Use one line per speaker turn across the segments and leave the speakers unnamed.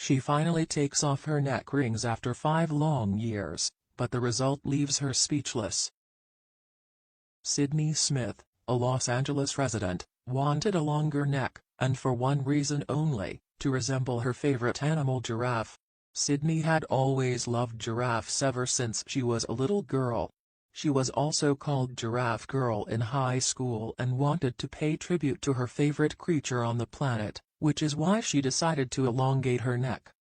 She finally takes off her neck rings after 5 long years, but the result leaves her speechless. Sydney Smith, a Los Angeles resident, wanted a longer neck, and for one reason only: to resemble her favorite animal, giraffe. Sydney had always loved giraffes ever since she was a little girl. She was also called Giraffe Girl in high school and wanted to pay tribute to her favorite creature on the planet, which is why she decided to elongate her neck.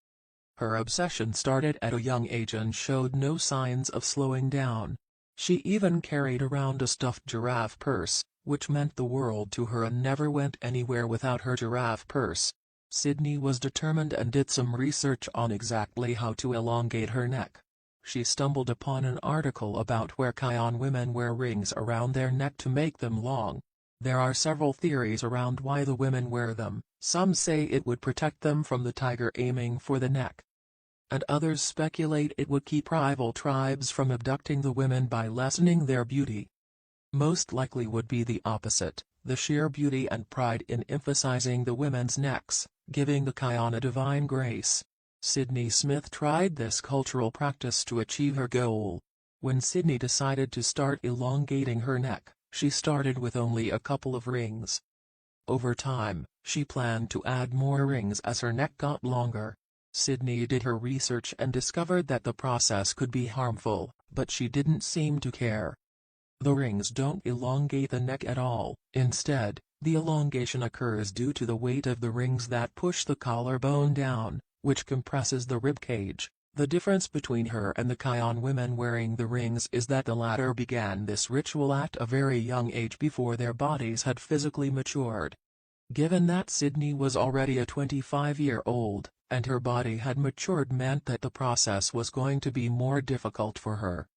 Her obsession started at a young age and showed no signs of slowing down. She even carried around a stuffed giraffe purse, which meant the world to her, and never went anywhere without her giraffe purse. Sydney was determined and did some research on exactly how to elongate her neck. She stumbled upon an article about where Kayan women wear rings around their neck to make them long. There are several theories around why the women wear them. Some say it would protect them from the tiger aiming for the neck, and others speculate it would keep rival tribes from abducting the women by lessening their beauty. Most likely would be the opposite, the sheer beauty and pride in emphasizing the women's necks, giving the Kayan a divine grace. Sydney Smith tried this cultural practice to achieve her goal. When Sydney decided to start elongating her neck, she started with only a couple of rings. Over time, she planned to add more rings as her neck got longer. Sydney did her research and discovered that the process could be harmful, but she didn't seem to care. The rings don't elongate the neck at all. Instead, the elongation occurs due to the weight of the rings that push the collarbone down, which compresses the rib cage. The difference between her and the Kayan women wearing the rings is that the latter began this ritual at a very young age before their bodies had physically matured. Given that Sydney was already a 25-year-old, and her body had matured, meant that the process was going to be more difficult for her.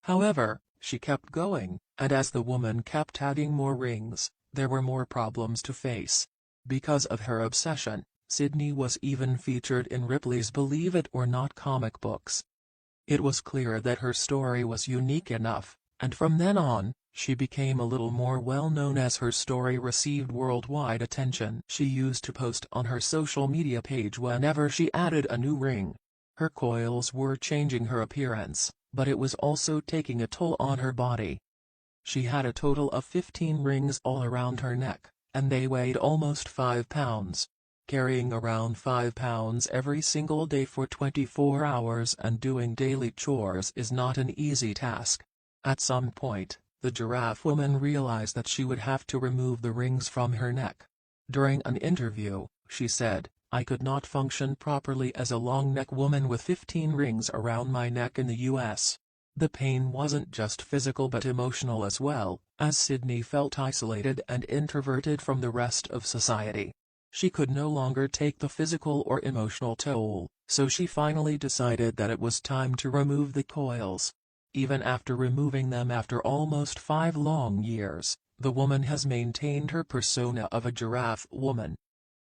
However, she kept going, and as the woman kept adding more rings, there were more problems to face. Because of her obsession, Sydney was even featured in Ripley's Believe It or Not comic books. It was clear that her story was unique enough, and from then on, she became a little more well-known as her story received worldwide attention. She used to post on her social media page whenever she added a new ring. Her coils were changing her appearance, but it was also taking a toll on her body. She had a total of 15 rings all around her neck, and they weighed almost 5 pounds. Carrying around 5 pounds every single day for 24 hours and doing daily chores is not an easy task. At some point, the giraffe woman realized that she would have to remove the rings from her neck. During an interview, she said, "I could not function properly as a long-neck woman with 15 rings around my neck in the US. The pain wasn't just physical but emotional as well, as Sydney felt isolated and introverted from the rest of society. She could no longer take the physical or emotional toll, so she finally decided that it was time to remove the coils. Even after removing them after almost 5 long years, the woman has maintained her persona of a giraffe woman.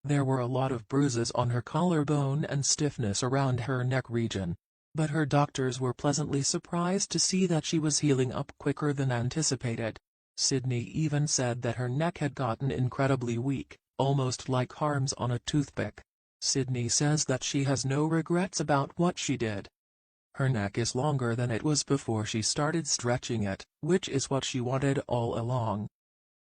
There were a lot of bruises on her collarbone and stiffness around her neck region, but her doctors were pleasantly surprised to see that she was healing up quicker than anticipated. Sydney even said that her neck had gotten incredibly weak, almost like harms on a toothpick. Sydney says that she has no regrets about what she did. Her neck is longer than it was before she started stretching it, which is what she wanted all along.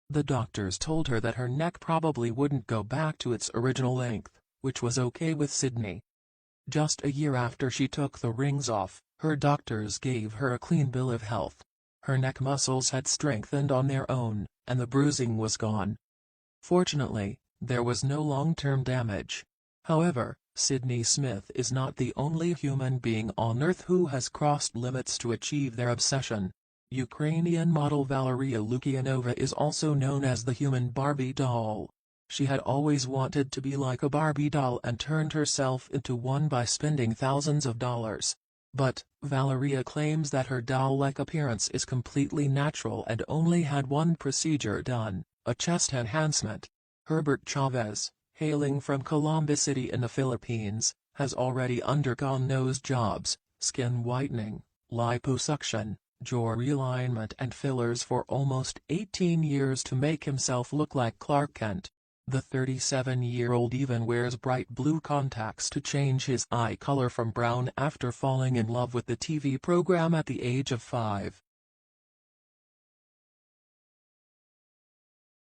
The doctors told her that her neck probably wouldn't go back to its original length, which was okay with Sydney. Just a year after she took the rings off, her doctors gave her a clean bill of health. Her neck muscles had strengthened on their own, and the bruising was gone. Fortunately, there was no long-term damage. However, Sydney Smith is not the only human being on Earth who has crossed limits to achieve their obsession. Ukrainian model Valeria Lukyanova is also known as the human Barbie doll. She had always wanted to be like a Barbie doll and turned herself into one by spending thousands of dollars. But, Valeria claims that her doll-like appearance is completely natural and only had one procedure done, a chest enhancement. Herbert Chavez, hailing from Columbus City in the Philippines, has already undergone nose jobs, skin whitening, liposuction, jaw realignment and fillers for almost 18 years to make himself look like Clark Kent. The 37-year-old even wears bright blue contacts to change his eye color from brown after falling in love with the TV program at the age of 5.